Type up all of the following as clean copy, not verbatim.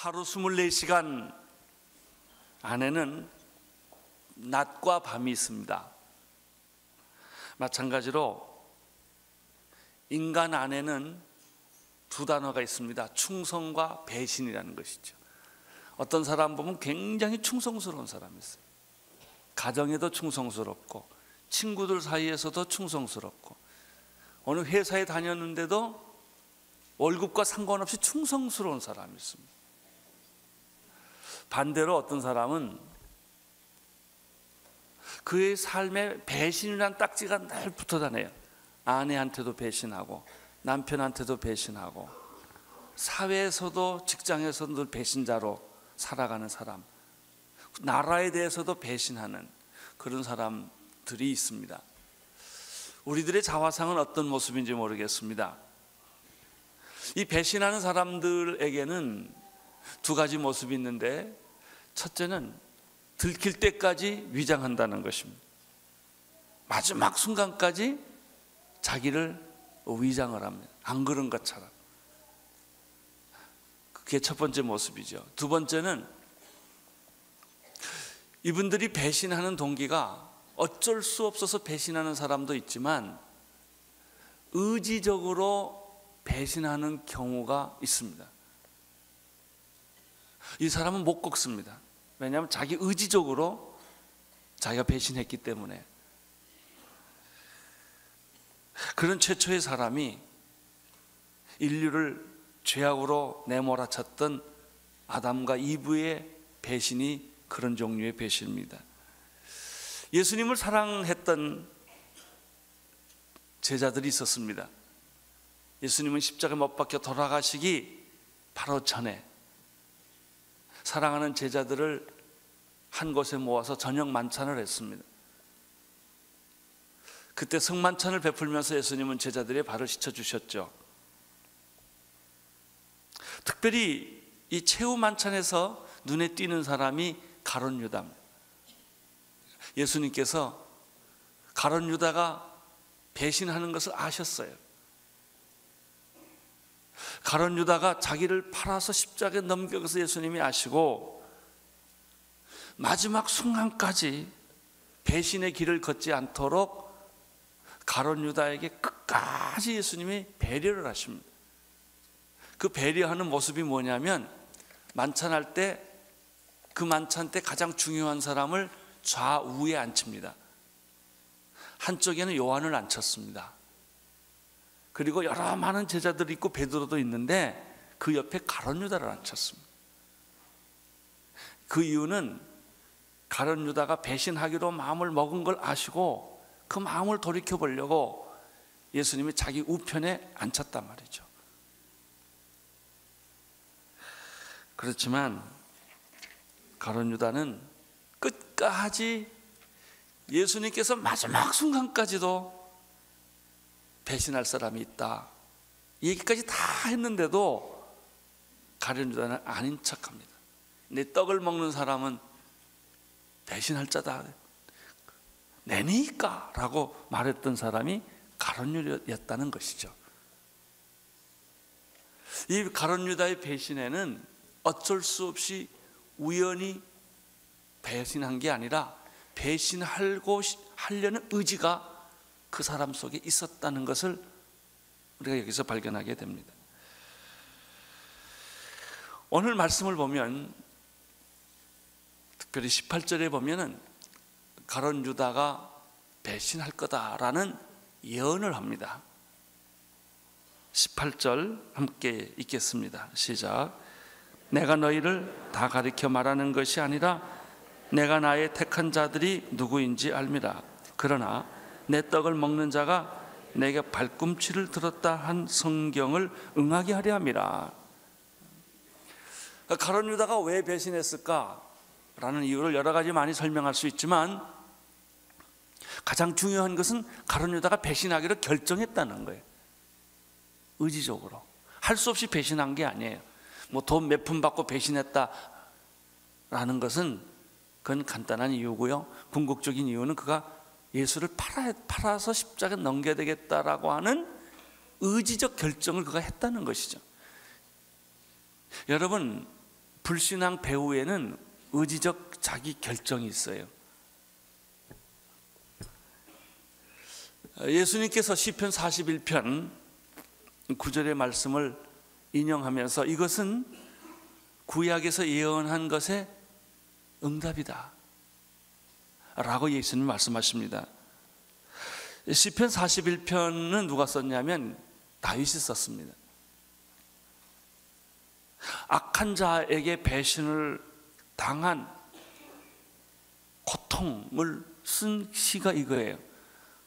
하루 24시간 안에는 낮과 밤이 있습니다. 마찬가지로 인간 안에는 두 단어가 있습니다. 충성과 배신이라는 것이죠. 어떤 사람 보면 굉장히 충성스러운 사람이 있어요. 가정에도 충성스럽고 친구들 사이에서도 충성스럽고 어느 회사에 다녔는데도 월급과 상관없이 충성스러운 사람이 있습니다. 반대로 어떤 사람은 그의 삶에 배신이라는 딱지가 늘 붙어 다녀요. 아내한테도 배신하고 남편한테도 배신하고 사회에서도 직장에서도 늘 배신자로 살아가는 사람, 나라에 대해서도 배신하는 그런 사람들이 있습니다. 우리들의 자화상은 어떤 모습인지 모르겠습니다. 이 배신하는 사람들에게는 두 가지 모습이 있는데, 첫째는 들킬 때까지 위장한다는 것입니다. 마지막 순간까지 자기를 위장을 합니다. 안 그런 것처럼. 그게 첫 번째 모습이죠. 두 번째는 이분들이 배신하는 동기가 어쩔 수 없어서 배신하는 사람도 있지만 의지적으로 배신하는 경우가 있습니다. 이 사람은 못 꺾습니다. 왜냐하면 자기 의지적으로 자기가 배신했기 때문에. 그런 최초의 사람이 인류를 죄악으로 내몰아쳤던 아담과 이브의 배신이 그런 종류의 배신입니다. 예수님을 사랑했던 제자들이 있었습니다. 예수님은 십자가에 못 박혀 돌아가시기 바로 전에 사랑하는 제자들을 한 곳에 모아서 저녁 만찬을 했습니다. 그때 성만찬을 베풀면서 예수님은 제자들의 발을 씻어주셨죠. 특별히 이 최후 만찬에서 눈에 띄는 사람이 가룟 유다입니다. 예수님께서 가룟 유다가 배신하는 것을 아셨어요. 가룟 유다가 자기를 팔아서 십자가에 넘겨서 것을 예수님이 아시고 마지막 순간까지 배신의 길을 걷지 않도록 가룟 유다에게 끝까지 예수님이 배려를 하십니다. 그 배려하는 모습이 뭐냐면, 만찬할 때 그 만찬 때 가장 중요한 사람을 좌우에 앉힙니다. 한쪽에는 요한을 앉혔습니다. 그리고 여러 많은 제자들이 있고 베드로도 있는데 그 옆에 가룟 유다를 앉혔습니다. 그 이유는 가룟 유다가 배신하기로 마음을 먹은 걸 아시고 그 마음을 돌이켜 보려고 예수님이 자기 우편에 앉혔단 말이죠. 그렇지만 가룟 유다는 끝까지 예수님께서 마지막 순간까지도 배신할 사람이 있다, 이 얘기까지 다 했는데도 가룟 유다는 아닌 척합니다. 내 떡을 먹는 사람은 배신할 자다, 내니까 라고 말했던 사람이 가룟 유다였다는 것이죠. 이 가룟 유다의 배신에는 어쩔 수 없이 우연히 배신한 게 아니라 배신하려고 하려는 의지가 그 사람 속에 있었다는 것을 우리가 여기서 발견하게 됩니다. 오늘 말씀을 보면 특별히 18절에 보면은 가룟 유다가 배신할 거다라는 예언을 합니다. 18절 함께 읽겠습니다. 시작. 내가 너희를 다 가리켜 말하는 것이 아니라 내가 나의 택한 자들이 누구인지 알미라. 그러나 내 떡을 먹는 자가 내게 발꿈치를 들었다 한 성경을 응하게 하려 함이라. 가룟 유다가 왜 배신했을까? 라는 이유를 여러 가지 많이 설명할 수 있지만 가장 중요한 것은 가룟 유다가 배신하기로 결정했다는 거예요. 의지적으로. 할 수 없이 배신한 게 아니에요. 뭐 돈 몇 푼 받고 배신했다라는 것은 그건 간단한 이유고요. 궁극적인 이유는 그가 예수를 팔아서 십자가에 넘겨야 되겠다라고 하는 의지적 결정을 그가 했다는 것이죠. 여러분, 불신앙 배후에는 의지적 자기 결정이 있어요. 예수님께서 시편 41편 9절의 말씀을 인용하면서 이것은 구약에서 예언한 것의 응답이다 라고 예수님 말씀하십니다. 시편 41편은 누가 썼냐면 다윗이 썼습니다. 악한 자에게 배신을 당한 고통을 쓴 시가 이거예요.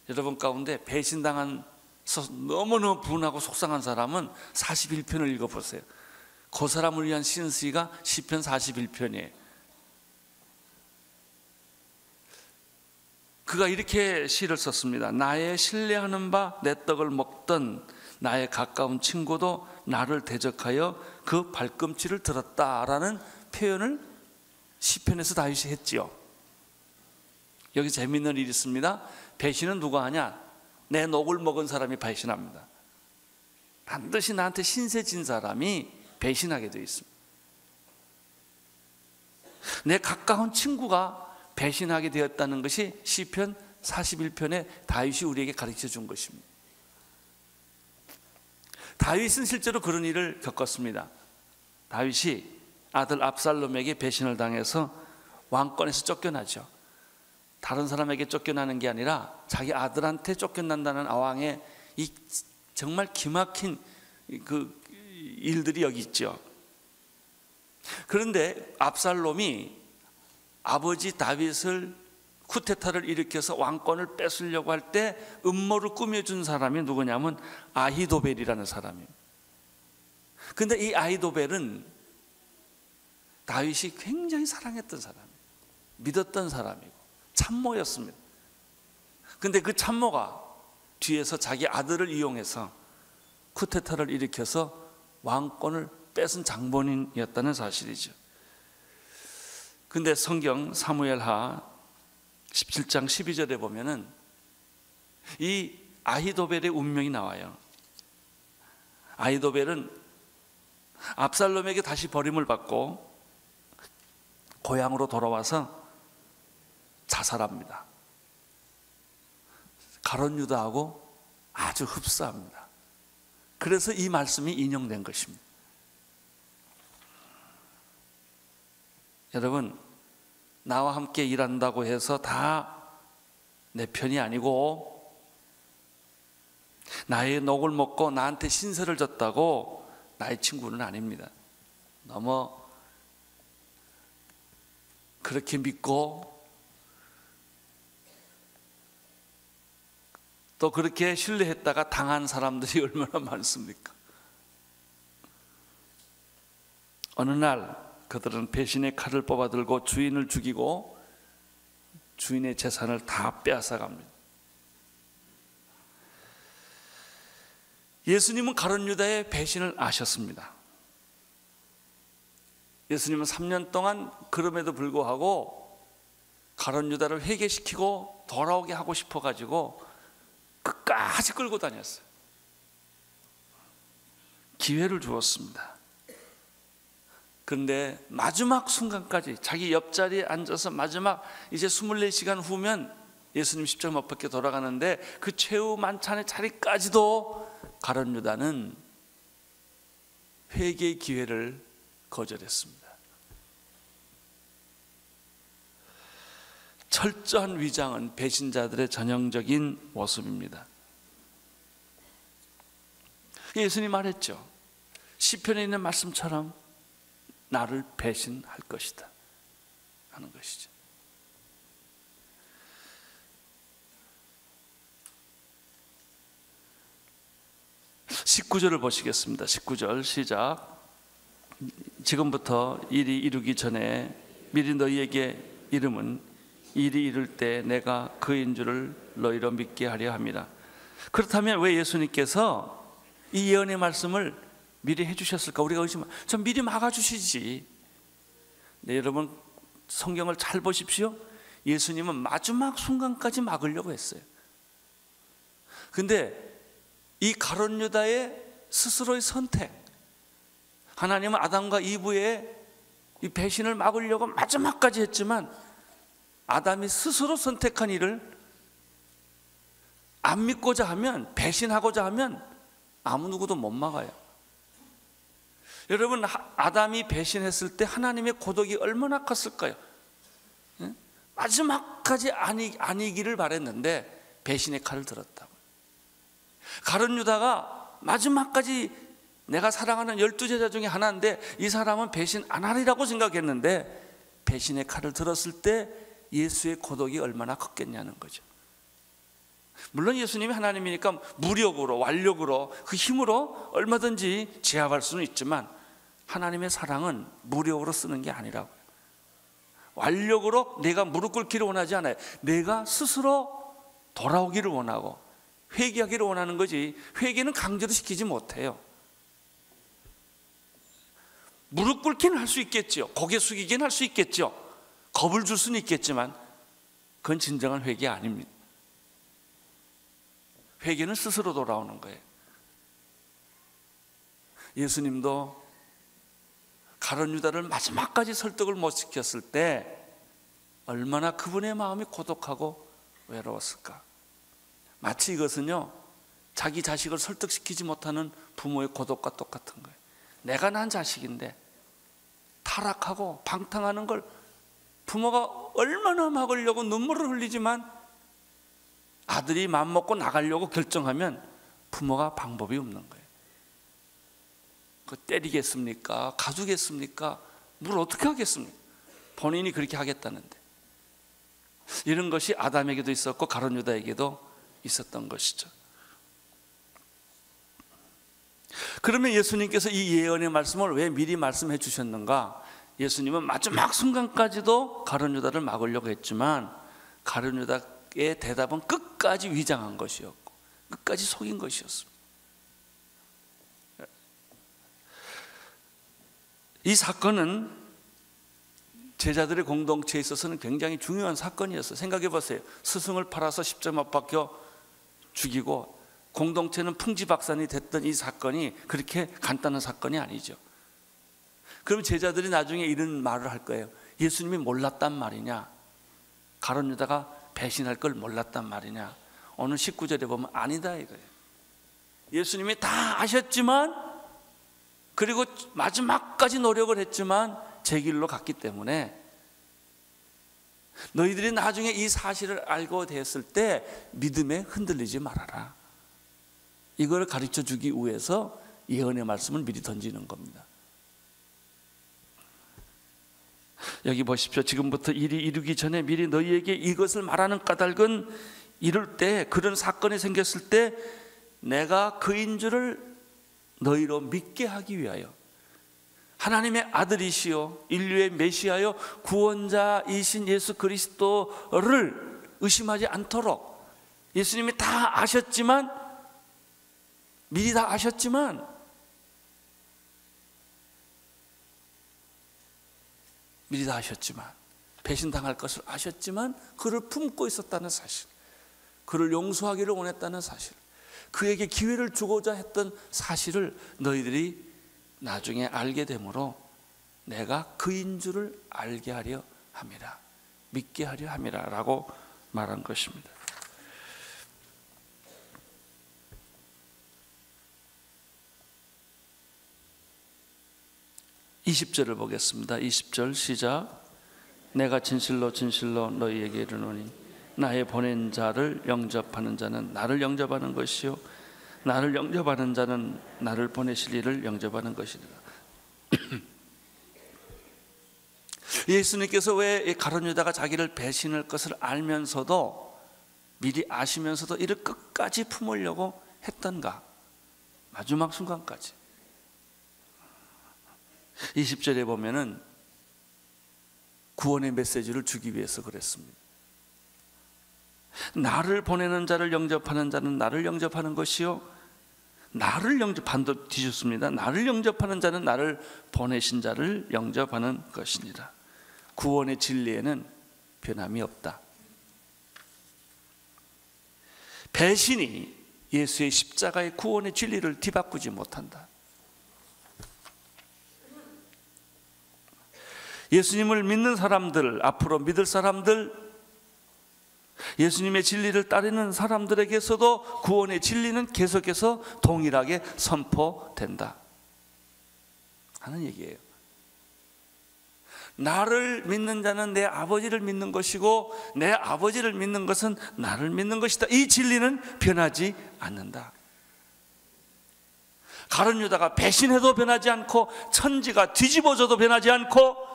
여러분 가운데 배신당한 너무너무 분하고 속상한 사람은 41편을 읽어보세요. 그 사람을 위한 시가 시편 41편이에요. 그가 이렇게 시를 썼습니다. 나의 신뢰하는 바 내 떡을 먹던 나의 가까운 친구도 나를 대적하여 그 발꿈치를 들었다라는 표현을 시편에서 다윗이 했지요. 여기 재미있는 일이 있습니다. 배신은 누가 하냐? 내 녹을 먹은 사람이 배신합니다. 반드시 나한테 신세 진 사람이 배신하게 되어 있습니다. 내 가까운 친구가 배신하게 되었다는 것이 시편 41편에 다윗이 우리에게 가르쳐 준 것입니다. 다윗은 실제로 그런 일을 겪었습니다. 다윗이 아들 압살롬에게 배신을 당해서 왕권에서 쫓겨나죠. 다른 사람에게 쫓겨나는 게 아니라 자기 아들한테 쫓겨난다는 왕의 이 정말 기막힌 그 일들이 여기 있죠. 그런데 압살롬이 아버지 다윗을 쿠데타를 일으켜서 왕권을 뺏으려고 할 때 음모를 꾸며준 사람이 누구냐면 아히도벨이라는 사람이에요. 그런데 이 아히도벨은 다윗이 굉장히 사랑했던 사람이에요. 믿었던 사람이고 참모였습니다. 그런데 그 참모가 뒤에서 자기 아들을 이용해서 쿠데타를 일으켜서 왕권을 뺏은 장본인이었다는 사실이죠. 근데 성경 사무엘하 17장 12절에 보면은 이 아히도벨의 운명이 나와요. 아히도벨은 압살롬에게 다시 버림을 받고 고향으로 돌아와서 자살합니다. 가룟 유다하고 아주 흡사합니다. 그래서 이 말씀이 인용된 것입니다. 여러분, 나와 함께 일한다고 해서 다 내 편이 아니고 나의 녹을 먹고 나한테 신세를 졌다고 나의 친구는 아닙니다. 너무 그렇게 믿고 또 그렇게 신뢰했다가 당한 사람들이 얼마나 많습니까? 어느 날 그들은 배신의 칼을 뽑아들고 주인을 죽이고 주인의 재산을 다 빼앗아갑니다. 예수님은 가룟 유다의 배신을 아셨습니다. 예수님은 3년 동안 그럼에도 불구하고 가룟 유다를 회개시키고 돌아오게 하고 싶어가지고 끝까지 끌고 다녔어요. 기회를 주었습니다. 그런데 마지막 순간까지 자기 옆자리에 앉아서 마지막 이제 24시간 후면 예수님 십자가 못 박혀 돌아가는데 그 최후 만찬의 자리까지도 가룟 유다는 회개의 기회를 거절했습니다. 철저한 위장은 배신자들의 전형적인 모습입니다. 예수님 말했죠. 시편에 있는 말씀처럼 나를 배신할 것이다 하는 것이죠. (19절을) 보시겠습니다. 19절 시작. 지금부터 일이 이루기 전에 미리 너희에게 이름은 일이 이룰 때 내가 그인 줄을 너희로 믿게 하려 함이라. 그렇다면 왜 예수님께서 이 예언의 말씀을 미리 해주셨을까? 우리가 의심하면 좀 미리 막아주시지. 네, 여러분 성경을 잘 보십시오. 예수님은 마지막 순간까지 막으려고 했어요. 근데 이 가룟 유다의 스스로의 선택, 하나님은 아담과 이브의 이 배신을 막으려고 마지막까지 했지만 아담이 스스로 선택한 일을 안 믿고자 하면, 배신하고자 하면 아무 누구도 못 막아요. 여러분, 아담이 배신했을 때 하나님의 고독이 얼마나 컸을까요? 마지막까지 아니기를 바랬는데 배신의 칼을 들었다고. 가룟 유다가 마지막까지 내가 사랑하는 12제자 중에 하나인데 이 사람은 배신 안 하리라고 생각했는데 배신의 칼을 들었을 때 예수의 고독이 얼마나 컸겠냐는 거죠. 물론 예수님이 하나님이니까 무력으로, 완력으로, 그 힘으로 얼마든지 제압할 수는 있지만 하나님의 사랑은 무력으로 쓰는 게 아니라고요. 완력으로 내가 무릎 꿇기를 원하지 않아요. 내가 스스로 돌아오기를 원하고 회개하기를 원하는 거지, 회개는 강제로 시키지 못해요. 무릎 꿇기는 할 수 있겠죠. 고개 숙이기는 할 수 있겠죠. 겁을 줄 수는 있겠지만 그건 진정한 회개 아닙니다. 회개는 스스로 돌아오는 거예요. 예수님도 가룟 유다를 마지막까지 설득을 못 시켰을 때 얼마나 그분의 마음이 고독하고 외로웠을까. 마치 이것은요, 자기 자식을 설득시키지 못하는 부모의 고독과 똑같은 거예요. 내가 난 자식인데 타락하고 방탕하는 걸 부모가 얼마나 막으려고 눈물을 흘리지만 아들이 맘먹고 나가려고 결정하면 부모가 방법이 없는 거예요. 그 때리겠습니까? 가두겠습니까? 뭘 어떻게 하겠습니까? 본인이 그렇게 하겠다는데. 이런 것이 아담에게도 있었고 가룟 유다에게도 있었던 것이죠. 그러면 예수님께서 이 예언의 말씀을 왜 미리 말씀해 주셨는가? 예수님은 마지막 순간까지도 가룟 유다를 막으려고 했지만 가룟 유다의 대답은 끝까지 위장한 것이었고 끝까지 속인 것이었습니다. 이 사건은 제자들의 공동체에 있어서는 굉장히 중요한 사건이었어요. 생각해 보세요. 스승을 팔아서 십자가 못 박혀 죽이고 공동체는 풍지박산이 됐던 이 사건이 그렇게 간단한 사건이 아니죠. 그럼 제자들이 나중에 이런 말을 할 거예요. 예수님이 몰랐단 말이냐? 가룟 유다가 배신할 걸 몰랐단 말이냐? 오늘 19절에 보면 아니다 이거예요. 예수님이 다 아셨지만, 그리고 마지막까지 노력을 했지만 제 길로 갔기 때문에 너희들이 나중에 이 사실을 알고 됐을 때 믿음에 흔들리지 말아라. 이걸 가르쳐 주기 위해서 예언의 말씀을 미리 던지는 겁니다. 여기 보십시오. 지금부터 일이 이루기 전에 미리 너희에게 이것을 말하는 까닭은 이럴 때, 그런 사건이 생겼을 때 내가 그인 줄을 너희로 믿게 하기 위하여, 하나님의 아들이시요 인류의 메시아요 구원자이신 예수 그리스도를 의심하지 않도록, 예수님이 다 아셨지만, 미리 다 아셨지만 배신당할 것을 아셨지만 그를 품고 있었다는 사실, 그를 용서하기를 원했다는 사실, 그에게 기회를 주고자 했던 사실을 너희들이 나중에 알게 되므로 내가 그인 줄을 알게 하려 함이라, 믿게 하려 함이라 라고 말한 것입니다. (20절을) 보겠습니다. 20절 시작. 내가 진실로 진실로 너희에게 이르노니 나의 보낸 자를 영접하는 자는 나를 영접하는 것이요 나를 영접하는 자는 나를 보내실 이를 영접하는 것이니라. 예수님께서 왜 가룟 유다가 자기를 배신할 것을 알면서도, 미리 아시면서도 이를 끝까지 품으려고 했던가? 마지막 순간까지. 20절에 보면은 구원의 메시지를 주기 위해서 그랬습니다. 나를 보내는 자를 영접하는 자는 나를 영접하는 것이요 나를 반도 뒤집습니다. 나를 영접하는 자는 나를 보내신 자를 영접하는 것이니라. 구원의 진리에는 변함이 없다. 배신이 예수의 십자가의 구원의 진리를 뒤바꾸지 못한다. 예수님을 믿는 사람들, 앞으로 믿을 사람들, 예수님의 진리를 따르는 사람들에게서도 구원의 진리는 계속해서 동일하게 선포된다 하는 얘기예요. 나를 믿는 자는 내 아버지를 믿는 것이고 내 아버지를 믿는 것은 나를 믿는 것이다. 이 진리는 변하지 않는다. 가룟 유다가 배신해도 변하지 않고 천지가 뒤집어져도 변하지 않고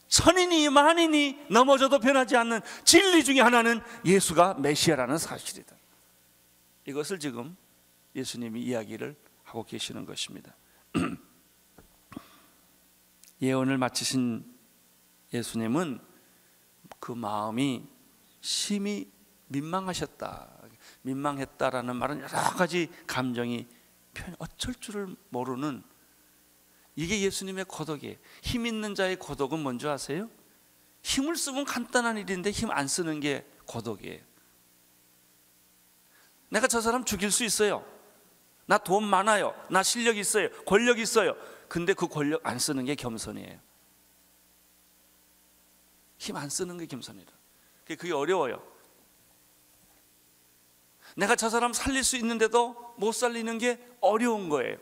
천인이 만인이 넘어져도 변하지 않는 진리 중에 하나는 예수가 메시아라는 사실이다. 이것을 지금 예수님이 이야기를 하고 계시는 것입니다. 예언을 마치신 예수님은 그 마음이 심히 민망하셨다. 민망했다라는 말은 여러 가지 감정이 어쩔 줄을 모르는, 이게 예수님의 고독이에요. 힘 있는 자의 고독은 뭔지 아세요? 힘을 쓰면 간단한 일인데 힘 안 쓰는 게 고독이에요. 내가 저 사람 죽일 수 있어요. 나 돈 많아요. 나 실력 있어요. 권력 있어요. 근데 그 권력 안 쓰는 게 겸손이에요. 힘 안 쓰는 게 겸손이라. 그게 어려워요. 내가 저 사람 살릴 수 있는데도 못 살리는 게 어려운 거예요.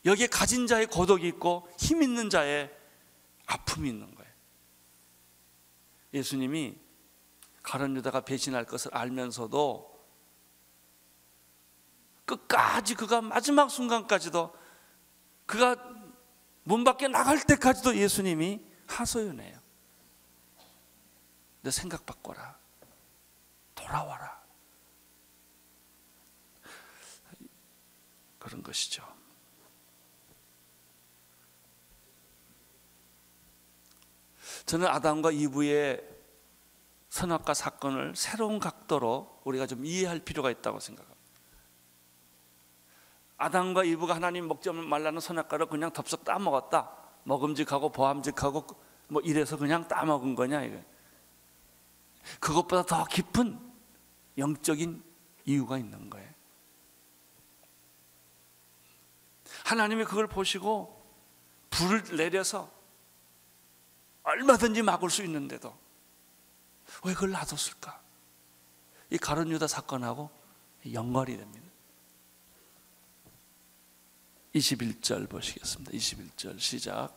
여기에 가진 자의 고독이 있고 힘 있는 자의 아픔이 있는 거예요. 예수님이 가룟 유다가 배신할 것을 알면서도 끝까지, 그가 마지막 순간까지도, 그가 문 밖에 나갈 때까지도 예수님이 하소연해요. 내 생각 바꿔라. 돌아와라. 그런 것이죠. 저는 아담과 이브의 선악과 사건을 새로운 각도로 우리가 좀 이해할 필요가 있다고 생각합니다. 아담과 이브가 하나님 먹지 말라는 선악과를 그냥 덥석 따먹었다. 먹음직하고 보암직하고 뭐 이래서 그냥 따먹은 거냐 이거. 그것보다 더 깊은 영적인 이유가 있는 거예요. 하나님이 그걸 보시고 불을 내려서 얼마든지 막을 수 있는데도 왜 그걸 놔뒀을까? 이 가룟 유다 사건하고 연관이 됩니다. 21절 보시겠습니다. 21절 시작.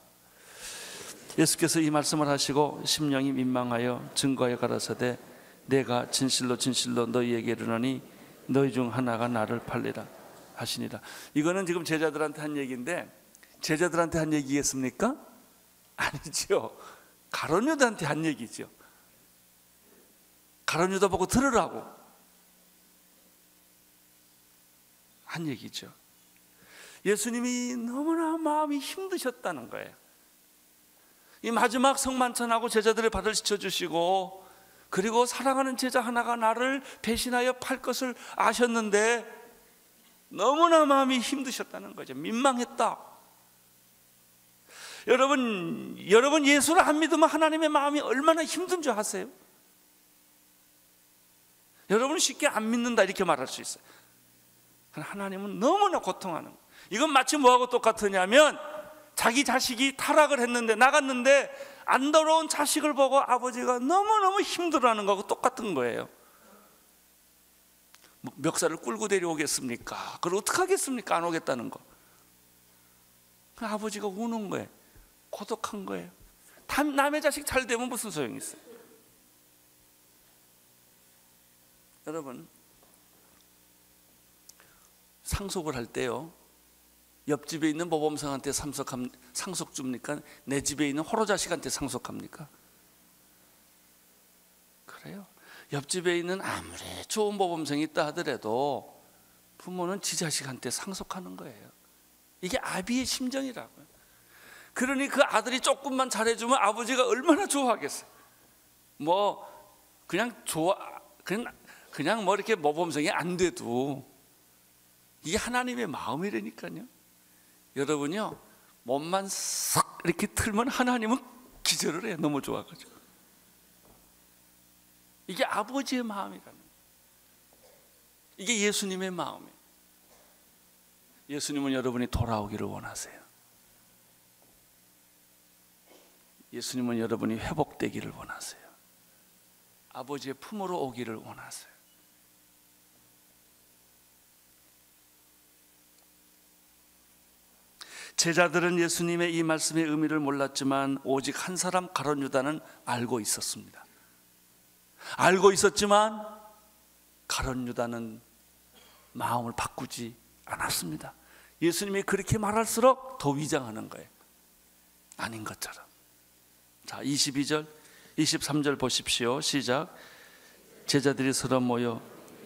예수께서 이 말씀을 하시고 심령이 민망하여 증거하여 가라사대 내가 진실로 진실로 너희에게 이르노니 너희 중 하나가 나를 팔리라 하시니라. 이거는 지금 제자들한테 한 얘기인데, 제자들한테 한 얘기겠습니까? 아니죠. 가룟 유다한테 한 얘기죠. 가룟 유다 보고 들으라고 한 얘기죠. 예수님이 너무나 마음이 힘드셨다는 거예요. 이 마지막 성만찬하고 제자들의 발을 씻어주시고, 그리고 사랑하는 제자 하나가 나를 배신하여 팔 것을 아셨는데 너무나 마음이 힘드셨다는 거죠. 민망했다. 여러분 예수를 안 믿으면 하나님의 마음이 얼마나 힘든 줄 아세요? 여러분은 쉽게 안 믿는다 이렇게 말할 수 있어요. 하나님은 너무나 고통하는 거예요. 이건 마치 뭐하고 똑같으냐면, 자기 자식이 타락을 했는데 나갔는데 안 돌아온 자식을 보고 아버지가 너무너무 힘들어하는 거하고 똑같은 거예요. 멱살을 끌고 데려오겠습니까? 그걸 어떻게 하겠습니까? 안 오겠다는 거. 아버지가 우는 거예요. 고독한 거예요. 남의 자식 잘 되면 무슨 소용이 있어요? 여러분, 상속을 할 때요, 옆집에 있는 모범생한테 상속 줍니까? 내 집에 있는 호로자식한테 상속합니까? 그래요. 옆집에 있는 아무리 좋은 모범생이 있다 하더라도 부모는 지 자식한테 상속하는 거예요. 이게 아비의 심정이라고요. 그러니 그 아들이 조금만 잘해주면 아버지가 얼마나 좋아하겠어요. 그냥 뭐 이렇게 모범생이 안 돼도 이게 하나님의 마음이라니까요. 여러분요, 몸만 싹 이렇게 틀면 하나님은 기절을 해요. 너무 좋아가지고. 이게 아버지의 마음이라는 거예요. 이게 예수님의 마음이에요. 예수님은 여러분이 돌아오기를 원하세요. 예수님은 여러분이 회복되기를 원하세요. 아버지의 품으로 오기를 원하세요. 제자들은 예수님의 이 말씀의 의미를 몰랐지만 오직 한 사람 가룟 유다는 알고 있었습니다. 알고 있었지만 가룟 유다는 마음을 바꾸지 않았습니다. 예수님이 그렇게 말할수록 더 위장하는 거예요. 아닌 것처럼. 자, 22절, 23절 보십시오. 시작. 제자들이 서로 모여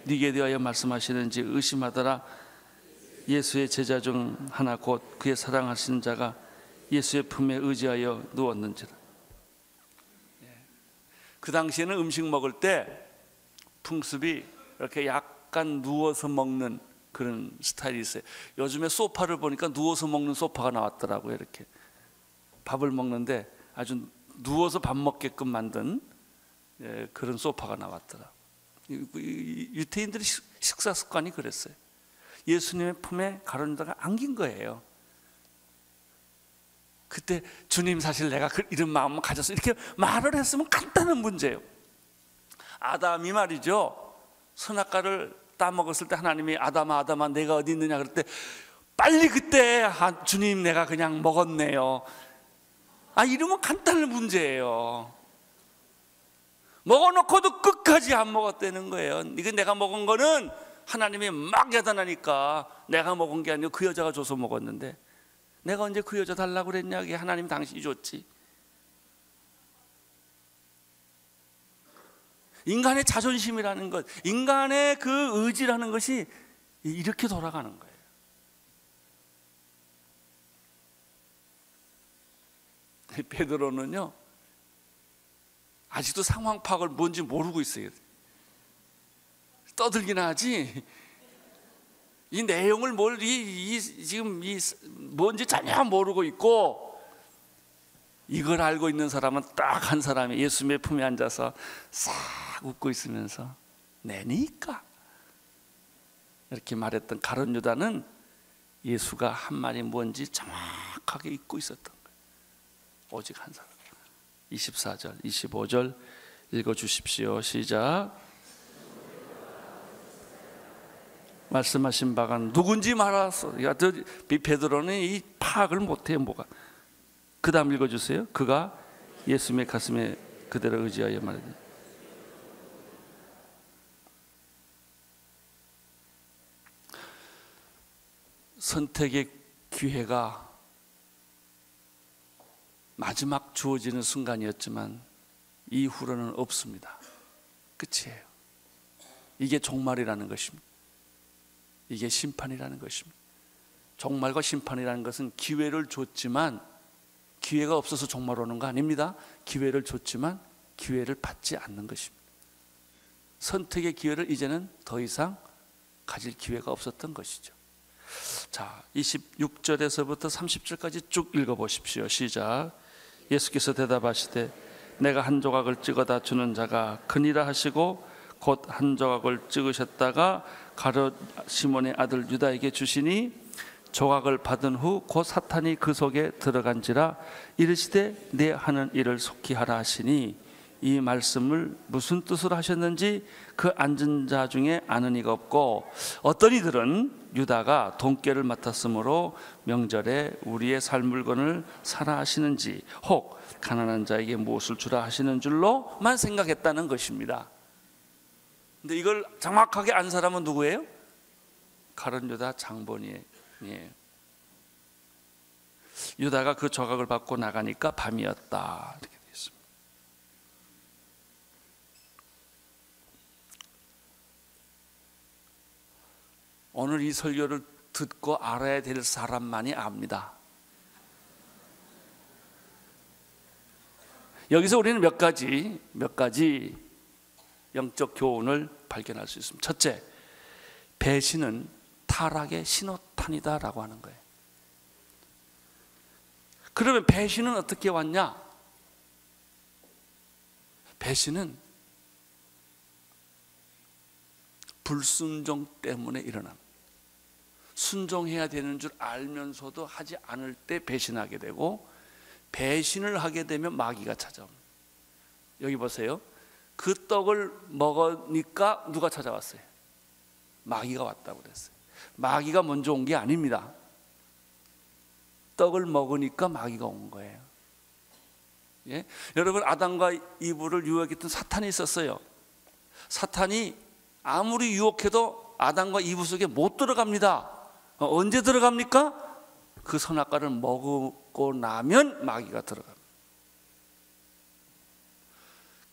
네게 대하여 말씀하시는지 의심하더라. 예수의 제자 중 하나 곧 그의 사랑하시는 자가 예수의 품에 의지하여 누웠는지라. 그 당시에는 음식 먹을 때 풍습이 이렇게 약간 누워서 먹는 그런 스타일이 있어요. 요즘에 소파를 보니까 누워서 먹는 소파가 나왔더라고요. 이렇게 밥을 먹는데 아주 누워서 밥 먹게끔 만든 그런 소파가 나왔더라. 유태인들의 식사 습관이 그랬어요. 예수님의 품에 가룟 유다가 안긴 거예요. 그때 주님 사실 내가 이런 마음을 가졌어 이렇게 말을 했으면 간단한 문제예요. 아담이 말이죠, 선악과를 따먹었을 때 하나님이 아담아 아담아 내가 어디 있느냐 그럴 때 빨리 그때 주님 내가 그냥 먹었네요. 이러면 간단한 문제예요. 먹어놓고도 끝까지 안 먹었다는 거예요. 이거 내가 먹은 거는 하나님이 막 야단하니까 내가 먹은 게 아니고 그 여자가 줘서 먹었는데 내가 언제 그 여자 달라고 그랬냐? 하나님 당신이 줬지. 인간의 자존심이라는 것, 인간의 그 의지라는 것이 이렇게 돌아가는 거예요. 베드로는요 아직도 상황 파악을 뭔지 모르고 있어요. 떠들긴 하지 이 내용을 지금 뭔지 전혀 모르고 있고, 이걸 알고 있는 사람은 딱 한 사람이 예수님의 품에 앉아서 싹 웃고 있으면서 내니까 이렇게 말했던 가룟 유다는 예수가 한 말이 뭔지 정확하게 잊고 있었던 거예요. 오직 한 사람. 24절, 25절 읽어주십시오. 시작. 말씀하신 바가 누군지 말았어. 베드로는 이 파악을 못해요. 뭐가. 그 다음 읽어주세요. 그가 예수님의 가슴에 그대로 의지하여 말하되. 선택의 기회가 마지막 주어지는 순간이었지만 이후로는 없습니다. 끝이에요. 이게 종말이라는 것입니다. 이게 심판이라는 것입니다. 종말과 심판이라는 것은 기회를 줬지만 기회가 없어서 종말 오는 거 아닙니다. 기회를 줬지만 기회를 받지 않는 것입니다. 선택의 기회를 이제는 더 이상 가질 기회가 없었던 것이죠. 자, 26절에서부터 30절까지 쭉 읽어보십시오. 시작. 예수께서 대답하시되 내가 한 조각을 찍어다 주는 자가 크니라 하시고 곧 한 조각을 찍으셨다가 가룟 시몬의 아들 유다에게 주시니 조각을 받은 후 곧 사탄이 그 속에 들어간지라. 이르시되 내 하는 일을 속히 하라 하시니 이 말씀을 무슨 뜻으로 하셨는지 그 앉은 자 중에 아는 이가 없고, 어떤 이들은 유다가 돈깨를 맡았으므로 명절에 우리의 살 물건을 사라 하시는지 혹 가난한 자에게 무엇을 주라 하시는 줄로만 생각했다는 것입니다. 근데 이걸 정확하게 안 사람은 누구예요? 가룟 유다 장본이에요. 유다가 그 조각을 받고 나가니까 밤이었다 이렇게 되어 있습니다. 오늘 이 설교를 듣고 알아야 될 사람만이 압니다. 여기서 우리는 몇 가지 영적 교훈을 발견할 수 있습니다. 첫째, 배신은 타락의 신호탄이다라고 하는 거예요. 그러면 배신은 어떻게 왔냐? 배신은 불순종 때문에 일어납니다. 순종해야 되는 줄 알면서도 하지 않을 때 배신하게 되고, 배신을 하게 되면 마귀가 찾아옵니다. 여기 보세요. 그 떡을 먹으니까 누가 찾아왔어요? 마귀가 왔다고 그랬어요. 마귀가 먼저 온 게 아닙니다. 떡을 먹으니까 마귀가 온 거예요. 예? 여러분, 아담과 이브를 유혹했던 사탄이 있었어요. 사탄이 아무리 유혹해도 아담과 이브 속에 못 들어갑니다. 언제 들어갑니까? 그 선악과를 먹고 나면 마귀가 들어갑니다.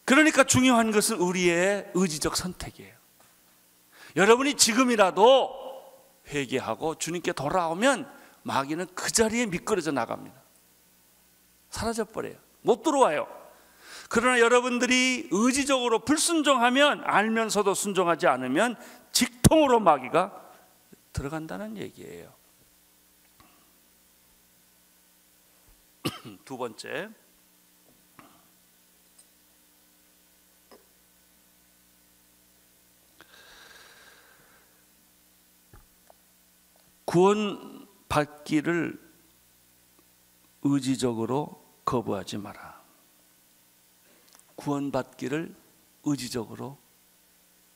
그러니까 중요한 것은 우리의 의지적 선택이에요. 여러분이 지금이라도 회개하고 주님께 돌아오면 마귀는 그 자리에 미끄러져 나갑니다. 사라져버려요. 못 들어와요. 그러나 여러분들이 의지적으로 불순종하면, 알면서도 순종하지 않으면 직통으로 마귀가 들어간다는 얘기예요. 두 번째, 구원받기를 의지적으로 거부하지 마라. 구원받기를 의지적으로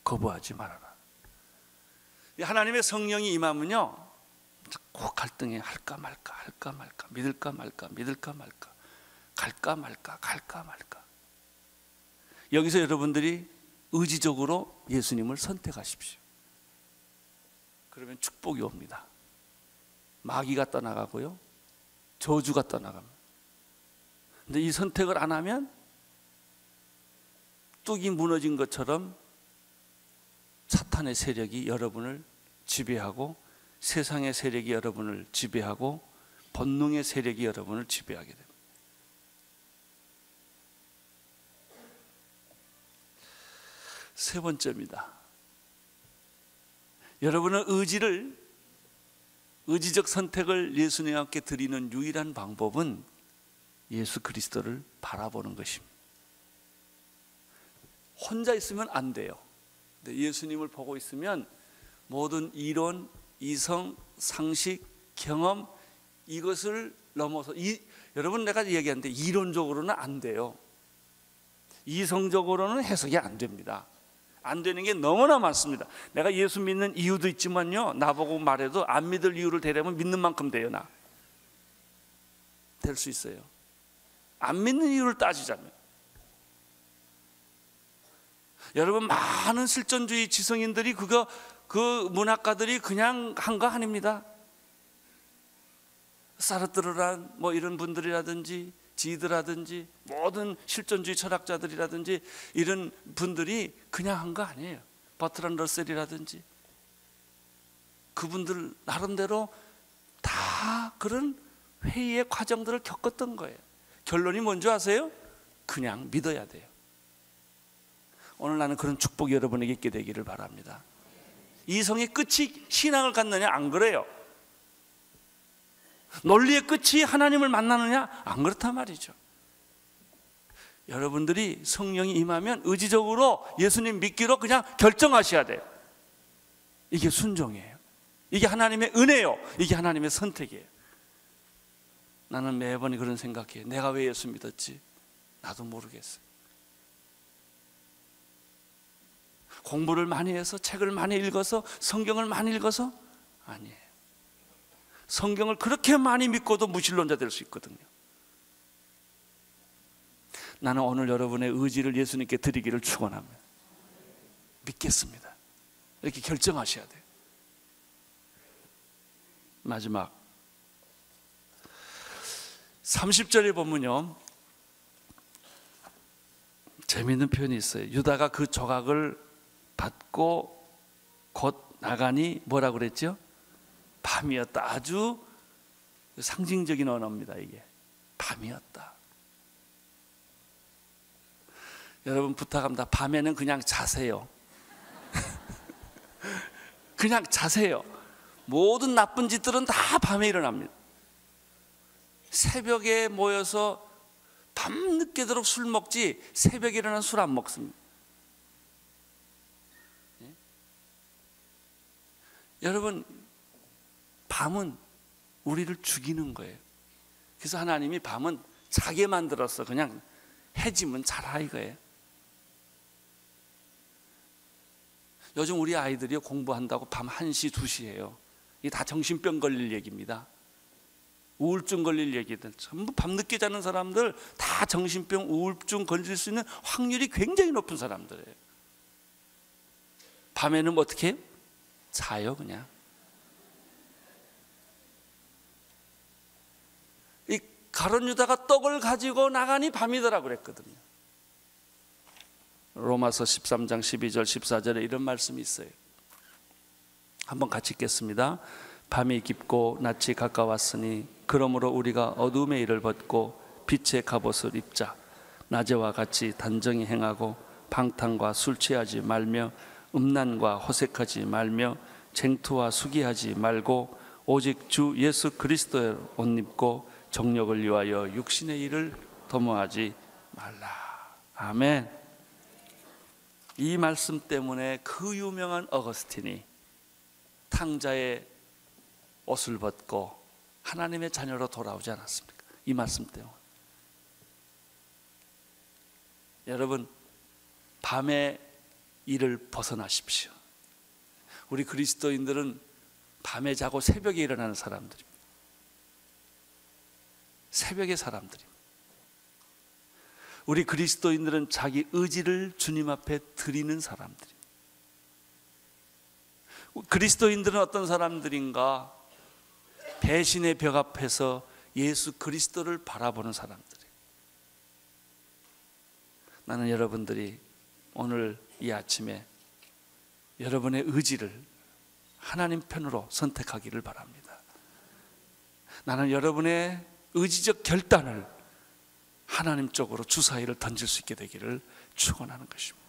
거부하지 말아라. 하나님의 성령이 임하면요, 꼭 갈등해. 할까 말까, 할까 말까, 믿을까 말까, 믿을까 말까, 갈까 말까, 갈까 말까. 여기서 여러분들이 의지적으로 예수님을 선택하십시오. 그러면 축복이 옵니다. 마귀가 떠나가고요, 저주가 떠나갑니다. 근데 이 선택을 안 하면 뚝이 무너진 것처럼 사탄의 세력이 여러분을 지배하고, 세상의 세력이 여러분을 지배하고, 본능의 세력이 여러분을 지배하게 됩니다. 세 번째입니다. 여러분은 의지적 선택을 예수님께 드리는 유일한 방법은 예수 그리스도를 바라보는 것입니다. 혼자 있으면 안 돼요. 근데 예수님을 보고 있으면 모든 이론, 이성, 상식, 경험, 이것을 넘어서 여러분, 내가 얘기하는데 이론적으로는 안 돼요. 이성적으로는 해석이 안 됩니다. 안 되는 게 너무나 많습니다. 내가 예수 믿는 이유도 있지만요, 나보고 말해도 안 믿을 이유를 대려면 믿는 만큼 돼요. 될 수 있어요. 안 믿는 이유를 따지자면. 여러분, 많은 실존주의 지성인들이 그 문학가들이 그냥 한 거 아닙니다. 사르트르란 뭐 이런 분들이라든지 지드라든지 모든 실존주의 철학자들이라든지 이런 분들이 그냥 한 거 아니에요. 버트란 러셀이라든지 그분들 나름대로 다 그런 회의의 과정들을 겪었던 거예요. 결론이 뭔지 아세요? 그냥 믿어야 돼요. 오늘 나는 그런 축복이 여러분에게 있게 되기를 바랍니다. 이성의 끝이 신앙을 갖느냐? 안 그래요. 논리의 끝이 하나님을 만나느냐? 안 그렇단 말이죠. 여러분들이 성령이 임하면 의지적으로 예수님 믿기로 그냥 결정하셔야 돼요. 이게 순종이에요. 이게 하나님의 은혜요. 이게 하나님의 선택이에요. 나는 매번 그런 생각해요. 내가 왜 예수 믿었지? 나도 모르겠어요. 공부를 많이 해서, 책을 많이 읽어서, 성경을 많이 읽어서? 아니에요. 성경을 그렇게 많이 믿고도 무신론자 될 수 있거든요. 나는 오늘 여러분의 의지를 예수님께 드리기를 축원합니다. 믿겠습니다. 이렇게 결정하셔야 돼요. 마지막 30절에 보면요, 재미있는 표현이 있어요. 유다가 그 조각을 받고 곧 나가니 뭐라고 그랬죠? 밤이었다. 아주 상징적인 언어입니다. 이게 밤이었다. 여러분 부탁합니다. 밤에는 그냥 자세요. 그냥 자세요. 모든 나쁜 짓들은 다 밤에 일어납니다. 새벽에 모여서 밤늦게도록 술 먹지 새벽에 일어나는 술 안 먹습니다. 예? 여러분, 밤은 우리를 죽이는 거예요. 그래서 하나님이 밤은 자게 만들어서 그냥 해지면 잘하 이거예요. 요즘 우리 아이들이 공부한다고 밤 1시, 2시예요. 이게 다 정신병 걸릴 얘기입니다. 우울증 걸릴 얘기들, 전부 밤늦게 자는 사람들 다 정신병, 우울증 걸릴 수 있는 확률이 굉장히 높은 사람들이에요. 밤에는 어떻게 해요? 자요 그냥. 이 가룟 유다가 떡을 가지고 나가니 밤이더라 그랬거든요. 로마서 13장 12절 14절에 이런 말씀이 있어요. 한번 같이 읽겠습니다. 밤이 깊고 낮이 가까웠으니 그러므로 우리가 어둠의 일을 벗고 빛의 갑옷을 입자. 낮에와 같이 단정히 행하고 방탕과 술 취하지 말며 음란과 호색하지 말며 쟁투와 수기하지 말고 오직 주 예수 그리스도의 옷 입고 정욕을 위하여 육신의 일을 도모하지 말라. 아멘. 이 말씀 때문에 그 유명한 어거스틴이 탕자의 옷을 벗고 하나님의 자녀로 돌아오지 않았습니까? 이 말씀 때문에. 여러분, 밤의 일을 벗어나십시오. 우리 그리스도인들은 밤에 자고 새벽에 일어나는 사람들입니다. 새벽의 사람들입니다. 우리 그리스도인들은 자기 의지를 주님 앞에 드리는 사람들입니다. 그리스도인들은 어떤 사람들인가? 배신의 벽 앞에서 예수 그리스도를 바라보는 사람들이에요. 나는 여러분들이 오늘 이 아침에 여러분의 의지를 하나님 편으로 선택하기를 바랍니다. 나는 여러분의 의지적 결단을 하나님 쪽으로 주사위를 던질 수 있게 되기를 축원하는 것입니다.